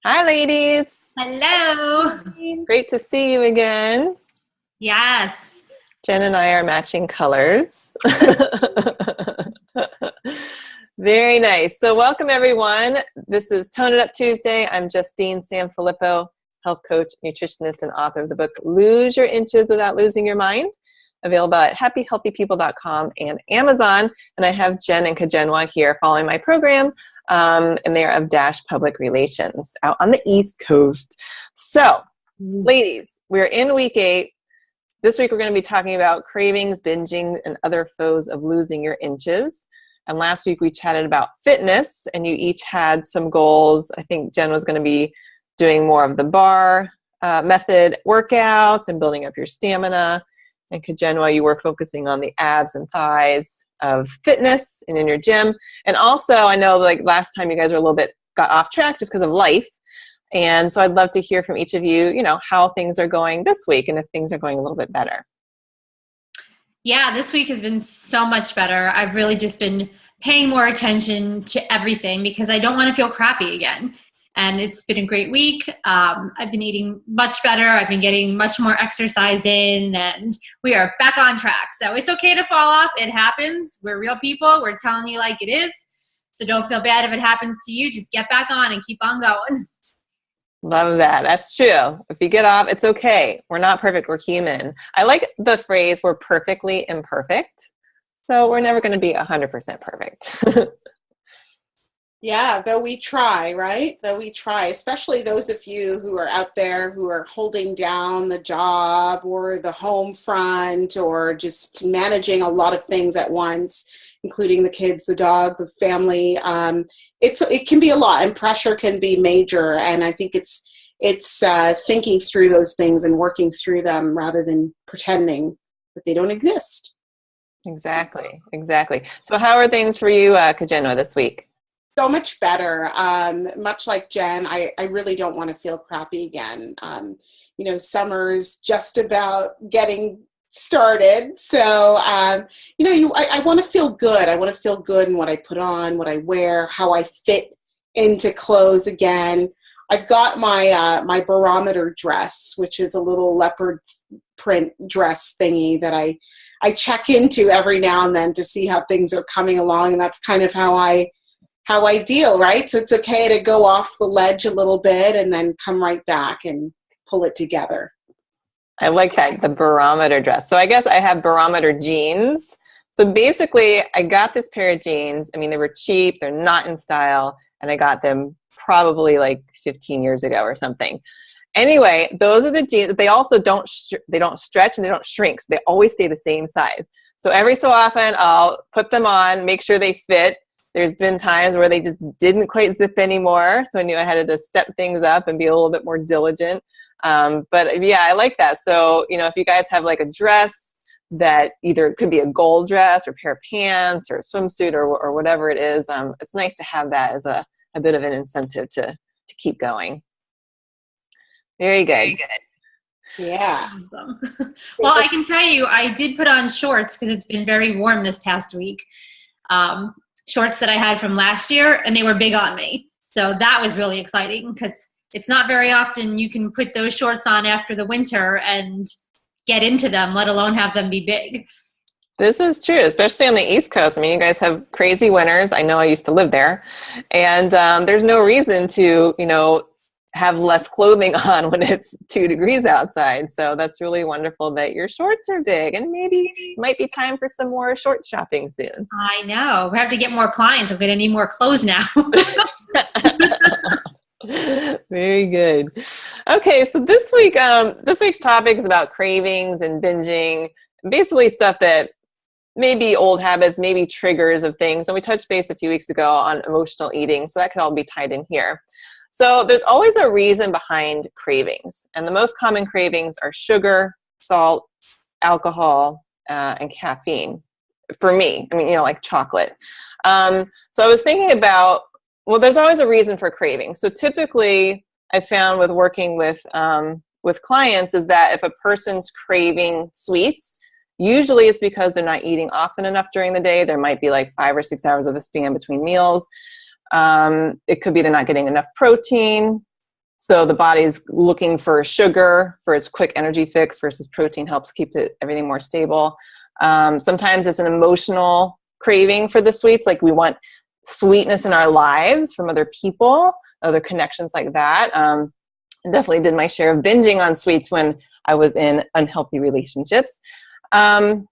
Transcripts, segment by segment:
Hi, ladies. Hello. Great to see you again. Yes. Jen and I are matching colors. Very nice. So welcome, everyone. This is Tone It Up Tuesday. I'm Justine Sanfilippo, health coach, nutritionist, and author of the book, Lose Your Inches Without Losing Your Mind, available at happyhealthypeople.com and Amazon. And I have Jen and Kajenwa here following my program, and they are of Dash Public Relations out on the East Coast. So, ladies, we're in week 8. This week we're going to be talking about cravings, binging, and other foes of losing your inches. And last week we chatted about fitness, and you each had some goals. I think Jen was going to be doing more of the bar method workouts and building up your stamina. And Kajenwa, you were focusing on the abs and thighs of fitness and in your gym. And also, I know like last time you guys were a little bit got off track just because of life. And so I'd love to hear from each of you, how things are going this week and if things are going a little bit better. Yeah, this week has been so much better. I've really just been paying more attention to everything because I don't want to feel crappy again. And it's been a great week. I've been eating much better. I've been getting much more exercise in, and we are back on track. So it's okay to fall off. It happens. We're real people. We're telling you like it is. So don't feel bad if it happens to you. Just get back on and keep on going. Love that. That's true. If you get off, it's okay. We're not perfect. We're human. I like the phrase, we're perfectly imperfect. So we're never going to be 100% perfect. Yeah, though we try, right? Though we try, especially those of you who are out there who are holding down the job or the home front or just managing a lot of things at once, including the kids, the dog, the family. It can be a lot, and pressure can be major. And I think it's thinking through those things and working through them rather than pretending that they don't exist. Exactly. So how are things for you, Kajenwa, this week? So much better. Much like Jen, I really don't want to feel crappy again. Summer's just about getting started. So, I want to feel good. I want to feel good in what I put on, what I wear, how I fit into clothes again. I've got my barometer dress, which is a little leopard print dress thingy that I check into every now and then to see how things are coming along. And that's kind of how I deal, right? So it's okay to go off the ledge a little bit and then come right back and pull it together. I like that, the barometer dress. So I guess I have barometer jeans. So basically, I got this pair of jeans. I mean, they were cheap. They're not in style. And I got them probably like 15 years ago or something. Anyway, those are the jeans. They also don't stretch and they don't shrink. So they always stay the same size. So every so often, I'll put them on, make sure they fit. There's been times where they just didn't quite zip anymore. So I knew I had to step things up and be a little bit more diligent. But yeah, I like that. So, if you guys have like a dress that either could be a gold dress or a pair of pants or a swimsuit or whatever it is, it's nice to have that as a bit of an incentive to keep going. Very good. Yeah. Awesome. Well, I can tell you, I did put on shorts because it's been very warm this past week. Shorts that I had from last year, and they were big on me. So that was really exciting because it's not very often you can put those shorts on after the winter and get into them, let alone have them be big. This is true, especially on the East Coast. I mean, you guys have crazy winters. I know I used to live there. And there's no reason to, have less clothing on when it's 2 degrees outside. So that's really wonderful that your shorts are big, and maybe it might be time for some more short shopping soon. I know. We have to get more clients. I'm going to need more clothes now. Very good. Okay, so this week's topic is about cravings and binging, basically stuff that maybe old habits, maybe triggers of things. And we touched base a few weeks ago on emotional eating, so that could all be tied in here. So there's always a reason behind cravings. And the most common cravings are sugar, salt, alcohol, and caffeine. For me, I mean, like chocolate. So I was thinking about, well, there's always a reason for craving. So typically I found with working with clients is that if a person's craving sweets, usually it's because they're not eating often enough during the day. There might be like 5 or 6 hours of the span between meals. It could be they're not getting enough protein. So the body's looking for sugar for its quick energy fix versus protein helps keep everything more stable. Sometimes it's an emotional craving for the sweets. Like we want sweetness in our lives from other people, other connections like that. I definitely did my share of binging on sweets when I was in unhealthy relationships. And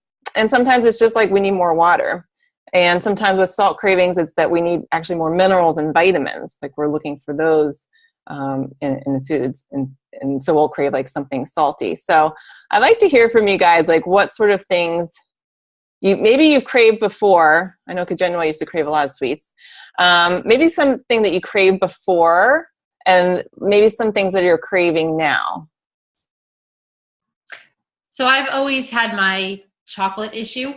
sometimes it's just like we need more water. And sometimes with salt cravings, it's that we need actually more minerals and vitamins. Like we're looking for those in the foods. And so we'll crave like something salty. So I'd like to hear from you guys, like what sort of things maybe you've craved before. I know Kajenwa used to crave a lot of sweets. Maybe something that you craved before and maybe some things that you're craving now. So I've always had my chocolate issue,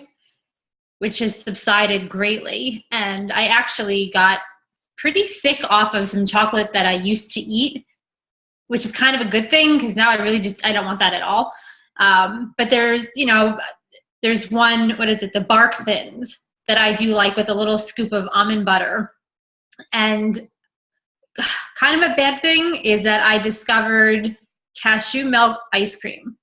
which has subsided greatly. And I actually got pretty sick off of some chocolate that I used to eat, which is kind of a good thing because now I don't want that at all. But there's one, the Bark Thins that I do like with a little scoop of almond butter. And kind of a bad thing is that I discovered cashew milk ice cream.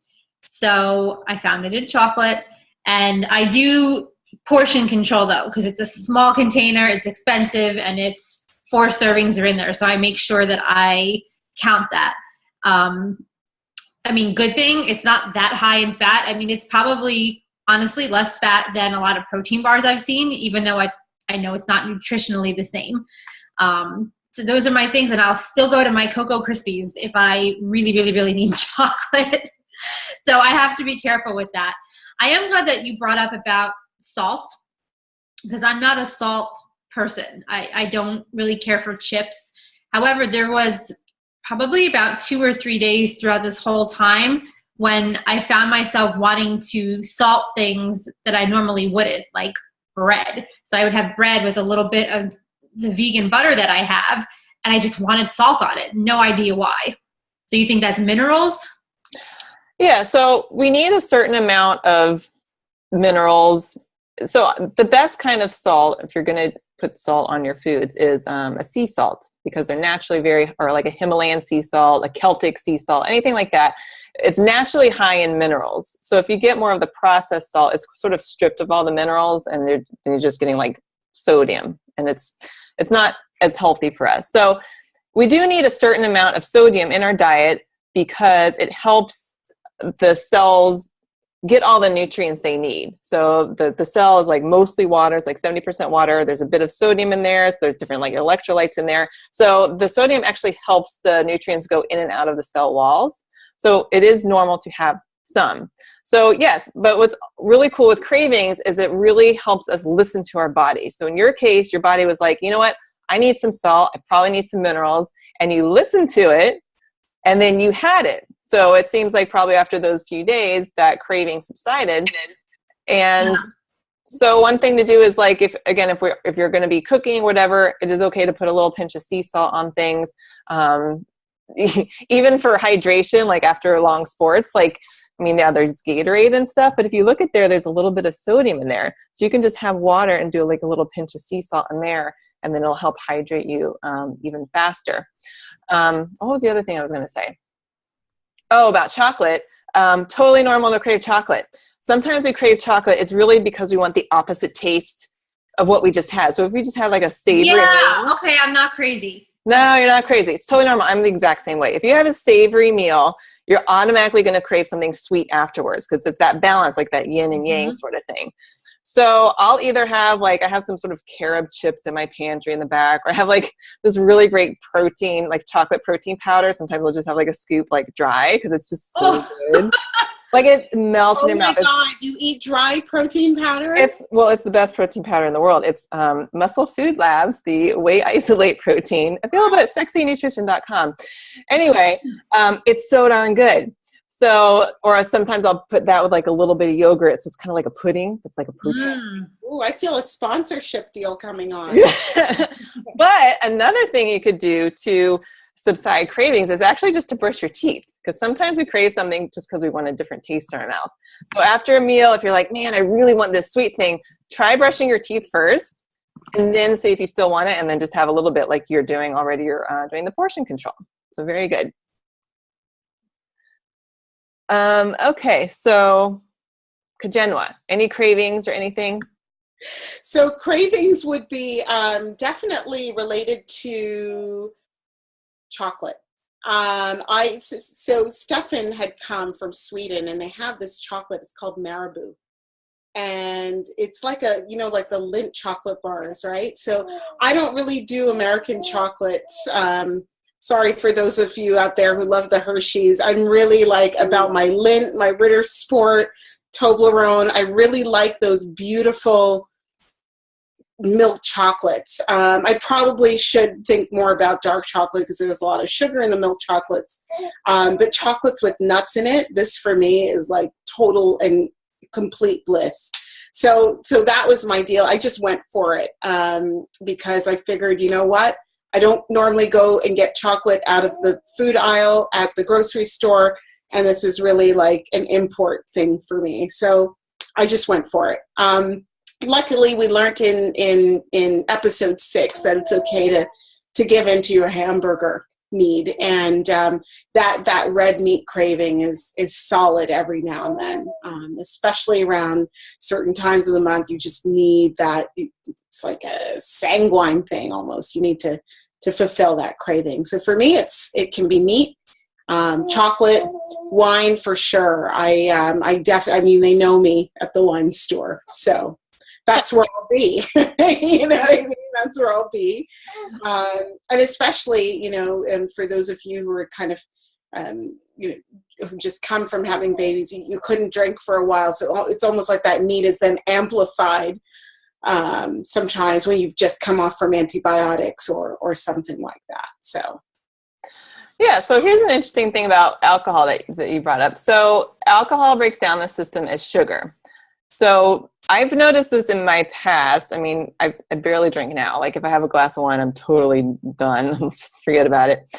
So I found it in chocolate, and I do portion control though, because it's a small container, it's expensive, and it's 4 servings are in there. So I make sure that I count that. Good thing, it's not that high in fat. It's probably honestly less fat than a lot of protein bars I've seen, even though I know it's not nutritionally the same. So those are my things, and I'll still go to my Cocoa Krispies if I really, really, really need chocolate. So I have to be careful with that. I am glad that you brought up about salt, because I'm not a salt person. I don't really care for chips. However, there was probably about 2 or 3 days throughout this whole time when I found myself wanting to salt things that I normally wouldn't, like bread. So I would have bread with a little bit of the vegan butter that I have, and I just wanted salt on it. No idea why. So you think that's minerals? Yeah, so we need a certain amount of minerals. So the best kind of salt, if you're going to put salt on your foods, is a sea salt, because they're naturally or like a Himalayan sea salt, a Celtic sea salt, anything like that. It's naturally high in minerals. So if you get more of the processed salt, it's sort of stripped of all the minerals, and then you're just getting like sodium, and it's not as healthy for us. So we do need a certain amount of sodium in our diet because it helps the cells get all the nutrients they need. So the cell is like mostly water. It's like 70% water. There's a bit of sodium in there. So there's different like electrolytes in there. So the sodium actually helps the nutrients go in and out of the cell walls. So it is normal to have some. So yes, but what's really cool with cravings is it really helps us listen to our body. So in your case, your body was like, you know what? I need some salt. I probably need some minerals. And you listened to it, and then you had it. So it seems like probably after those few days that craving subsided. And so one thing to do is like, if you're going to be cooking, whatever, it is okay to put a little pinch of sea salt on things. Even for hydration, like after long sports, there's Gatorade and stuff, but if you look at there's a little bit of sodium in there. So you can just have water and do like a little pinch of sea salt in there, and then it'll help hydrate you even faster. What was the other thing I was going to say? Oh, about chocolate. Totally normal to crave chocolate. Sometimes we crave chocolate. It's really because we want the opposite taste of what we just had. So if we just had like a savory meal. Okay, I'm not crazy. No, you're not crazy. It's totally normal. I'm the exact same way. If you have a savory meal, you're automatically going to crave something sweet afterwards, because it's that balance, like that yin and yang sort of thing. So I'll either have I have some sort of carob chips in my pantry in the back, or I have like this really great protein, like chocolate protein powder. Sometimes I'll just have like a scoop like dry, because it's just so good. Like it melts in your mouth. Oh my God, you eat dry protein powder? It's the best protein powder in the world. It's Muscle Food Labs, the Whey Isolate Protein, available at sexynutrition.com. Anyway, it's so darn good. So, or sometimes I'll put that with like a little bit of yogurt. So it's kind of like a pudding. It's like a protein. Ooh, I feel a sponsorship deal coming on. But another thing you could do to subside cravings is actually just to brush your teeth, because sometimes we crave something just because we want a different taste in our mouth. So after a meal, if you're like, man, I really want this sweet thing, try brushing your teeth first, and then see if you still want it, and then just have a little bit like you're doing already. You're doing the portion control. So very good. Okay, so Kajenwa, any cravings or anything? So cravings would be definitely related to chocolate. So Stefan had come from Sweden, and they have this chocolate. It's called Marabou, and it's like like the Lindt chocolate bars, right? So I don't really do American chocolates. Sorry for those of you out there who love the Hershey's. I'm really like about my Lindt, my Ritter Sport, Toblerone. I really like those beautiful milk chocolates. I probably should think more about dark chocolate because there's a lot of sugar in the milk chocolates. But chocolates with nuts in it, this for me is like total and complete bliss. So that was my deal. I just went for it because I figured, you know what? I don't normally go and get chocolate out of the food aisle at the grocery store, and this is really like an import thing for me. So I just went for it. Luckily, we learned in episode 6 that it's okay to give into your hamburger need, and that red meat craving is solid every now and then, especially around certain times of the month. You just need that. It's like a sanguine thing almost. You need to fulfill that craving. So for me, it can be meat, chocolate, wine for sure. I mean, they know me at the wine store, so that's where I'll be. You know what I mean? That's where I'll be. And especially, and for those of you who are kind of, who just come from having babies, you couldn't drink for a while. So it's almost like that need is then amplified sometimes when you've just come off from antibiotics or something like that. So. Yeah, so here's an interesting thing about alcohol that you brought up. So alcohol breaks down the system as sugar. So I've noticed this in my past. I mean, I barely drink now. Like if I have a glass of wine, I'm totally done. Just forget about it.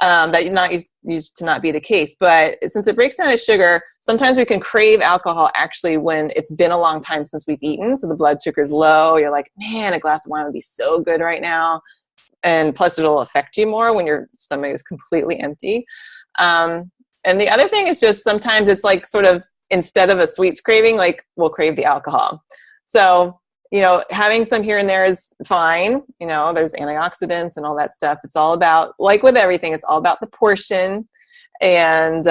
That used to not be the case. But since it breaks down as sugar, sometimes we can crave alcohol actually when it's been a long time since we've eaten. So the blood sugar's low. You're like, man, a glass of wine would be so good right now. And plus it'll affect you more when your stomach is completely empty. And the other thing is just sometimes it's like sort of, instead of a sweets craving, like we'll crave the alcohol. So, having some here and there is fine. There's antioxidants and all that stuff. It's all about, like with everything, it's all about the portion. And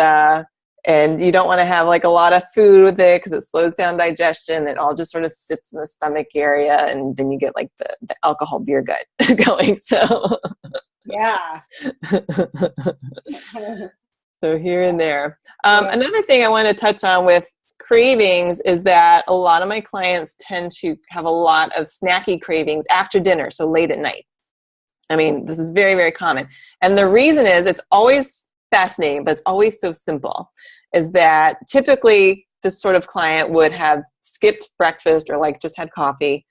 you don't want to have like a lot of food with it because it slows down digestion. It all just sort of sits in the stomach area, and then you get like the alcohol beer gut going. So yeah. So here and there. Another thing I want to touch on with cravings is that a lot of my clients tend to have a lot of snacky cravings after dinner, so late at night. I mean, this is very, very common. And the reason is, it's always fascinating, but it's always so simple, is that typically this sort of client would have skipped breakfast or like just had coffee,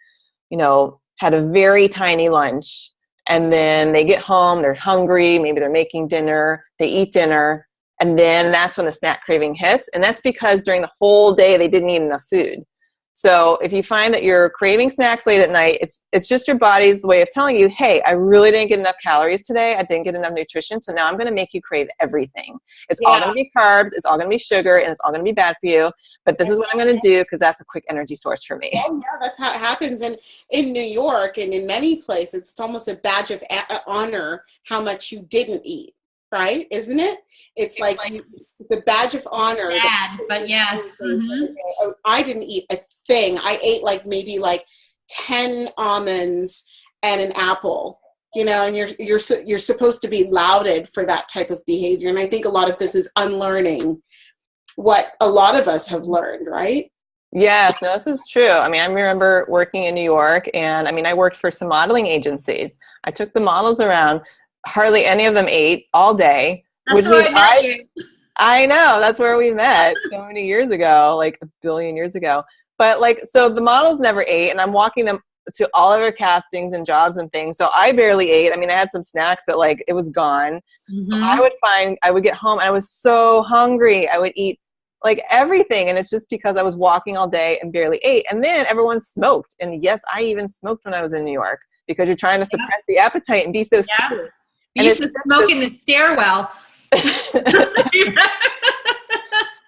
had a very tiny lunch, and then they get home, they're hungry, maybe they're making dinner, they eat dinner, and then that's when the snack craving hits. And that's because during the whole day, they didn't eat enough food. So if you find that you're craving snacks late at night, it's just your body's way of telling you, hey, I really didn't get enough calories today. I didn't get enough nutrition. So now I'm going to make you crave everything. It's all going to be carbs. It's all going to be sugar, and it's all going to be bad for you. But this is what I'm going to do because that's a quick energy source for me. Oh, yeah, that's how it happens. And in New York and in many places, it's almost a badge of honor how much you didn't eat, right? Isn't it? It's like the badge of honor. Bad, but yes. Mm-hmm. Oh, I didn't eat a thing. I ate maybe 10 almonds and an apple, and you're supposed to be lauded for that type of behavior. And I think a lot of this is unlearning what a lot of us have learned, right? Yes, no, this is true. I mean, I remember working in New York, and I worked for some modeling agencies. I took the models around. Hardly any of them ate all day. That's where I met you. I know, that's where we met so many years ago, like a billion years ago. But so the models never ate, and I'm walking them to all of their castings and jobs and things. So I barely ate. I mean, I had some snacks, but it was gone. Mm-hmm. So I would get home and I was so hungry. I would eat everything. And it's just because I was walking all day and barely ate. And then everyone smoked. And yes, I even smoked when I was in New York because you're trying to suppress the appetite and be so skinny. We used to smoke in the stairwell.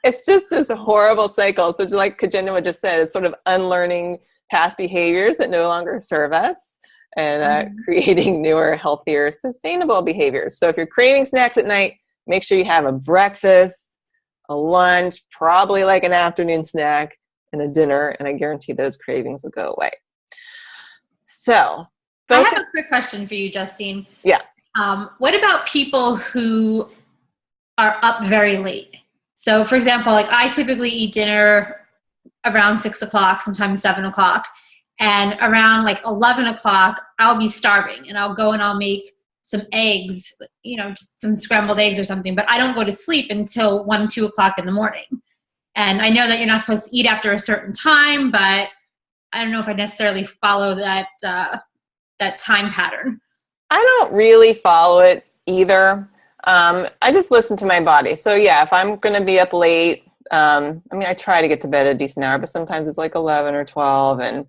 It's just this horrible cycle. So like Kajenna just said, it's sort of unlearning past behaviors that no longer serve us and creating newer, healthier, sustainable behaviors. So if you're craving snacks at night, make sure you have a breakfast, a lunch, probably like an afternoon snack, and a dinner, and I guarantee those cravings will go away. So I have a quick question for you, Justine. Yeah. What about people who are up very late? So, for example, like I typically eat dinner around 6 o'clock, sometimes 7 o'clock, and around like 11 o'clock, I'll be starving, and I'll go and I'll make some eggs, just some scrambled eggs or something, but I don't go to sleep until 1, 2 o'clock in the morning. And I know that you're not supposed to eat after a certain time, but I don't know if I necessarily follow that time pattern. I don't really follow it either. I just listen to my body. So yeah, if I'm going to be up late, I try to get to bed at a decent hour, but sometimes it's like 11 or 12.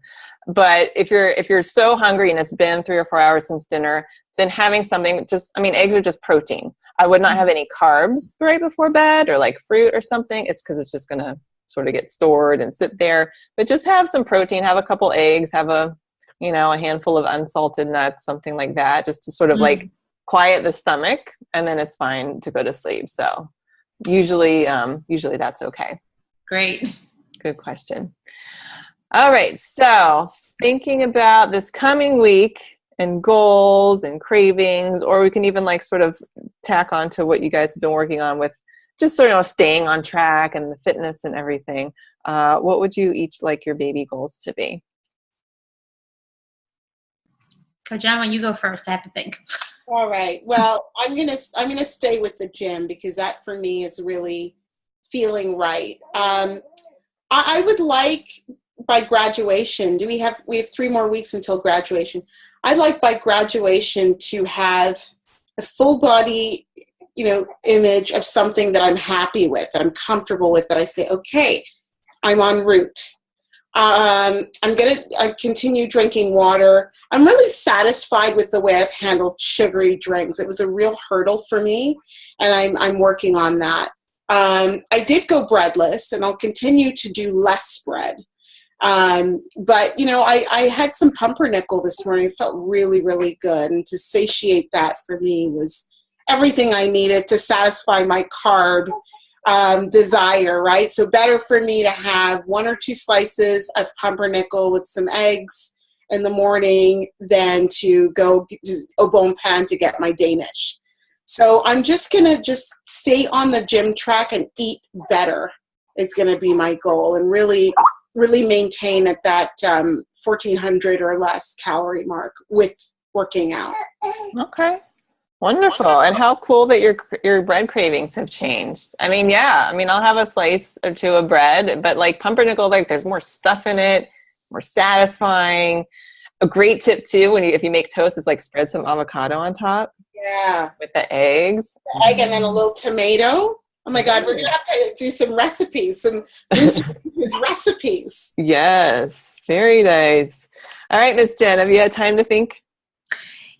But if you're so hungry and it's been 3 or 4 hours since dinner, then having something eggs are just protein. I would not have any carbs right before bed or like fruit or something. It's because it's just going to sort of get stored and sit there. But just have some protein, have a couple eggs, have a handful of unsalted nuts, something like that, just to sort of like quiet the stomach, and then it's fine to go to sleep. So usually that's okay. Great. Good question. All right. So thinking about this coming week and goals and cravings, or we can even like sort of tack on to what you guys have been working on with just sort of staying on track and the fitness and everything. What would you each like your baby goals to be? Kajenna, you go first. I have to think. All right. Well, I'm gonna stay with the gym because that for me is really feeling right. I would like by graduation. We have 3 more weeks until graduation. I'd like by graduation to have a full body, image of something that I'm happy with, that I'm comfortable with, that I say, okay, I'm en route. I'm going to continue drinking water. I'm really satisfied with the way I've handled sugary drinks. It was a real hurdle for me, and I'm working on that. I did go breadless, and I'll continue to do less bread. But, I had some pumpernickel this morning. It felt really, really good. And to satiate that for me was everything I needed to satisfy my carb desire, right? So better for me to have 1 or 2 slices of pumpernickel with some eggs in the morning than to go to au bon pain to get my Danish. So I'm just going to stay on the gym track and eat better is going to be my goal, and really, really maintain at that 1,400 or less calorie mark with working out. Okay. Wonderful. And how cool that your bread cravings have changed. I'll have a slice or 2 of bread, but like pumpernickel, like there's more stuff in it, more satisfying. A great tip too, if you make toast, is like spread some avocado on top. Yeah. With the eggs. The egg and then a little tomato. Oh my God, we're going to have to do some recipes, some recipes. Yes. Very nice. All right, Miss Jen, have you had time to think?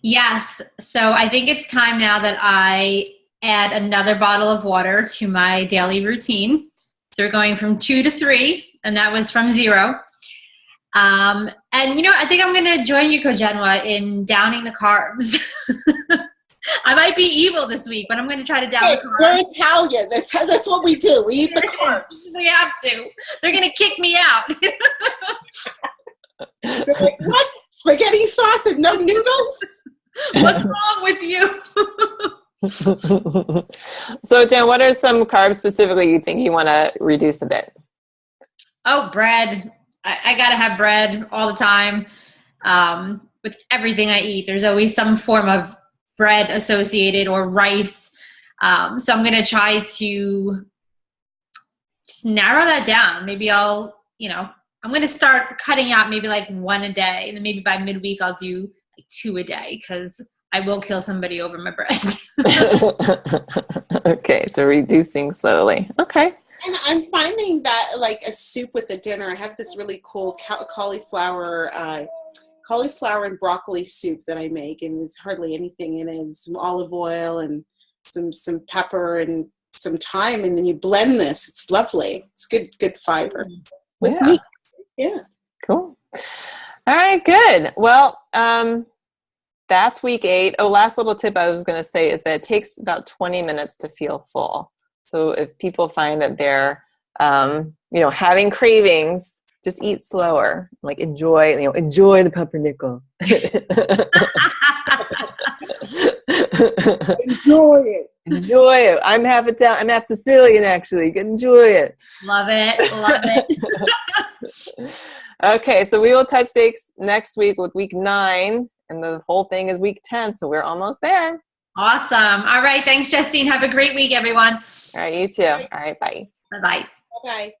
Yes. So I think it's time now that I add another bottle of water to my daily routine. So we're going from 2 to 3, and that was from 0. And I think I'm going to join you, Kajenna, in downing the carbs. I might be evil this week, but I'm going to try to down the carbs. We're Italian. That's what we do. We eat the carbs. We have to. They're going to kick me out. They're like, what? Spaghetti sauce and no noodles? What's wrong with you? So, Jen, what are some carbs specifically you think you want to reduce a bit? Oh, bread. I got to have bread all the time. With everything I eat, there's always some form of bread associated, or rice. So I'm going to try to just narrow that down. Maybe I'm going to start cutting out maybe like 1 a day. And then maybe by midweek, I'll do like 2 a day, because I will kill somebody over my bread. Okay. So reducing slowly. Okay. And I'm finding that like a soup with a dinner, I have this really cool cauliflower cauliflower and broccoli soup that I make, and there's hardly anything in it. Some olive oil and some pepper and some thyme, and then you blend this. It's lovely. It's good fiber with meat. Yeah. Cool. All right, good. Well, that's week 8. Oh, last little tip I was going to say is that it takes about 20 minutes to feel full. So if people find that they're, having cravings, just eat slower. Like enjoy the pumpernickel. Enjoy it. I'm half Italian. I'm half Sicilian, actually. You can enjoy it. Love it. Okay, so we will touch base next week with week 9, and the whole thing is week 10, so we're almost there. Awesome. All right. Thanks, Justine. Have a great week, everyone. All right, you too. All right, bye. Bye-bye. Bye-bye.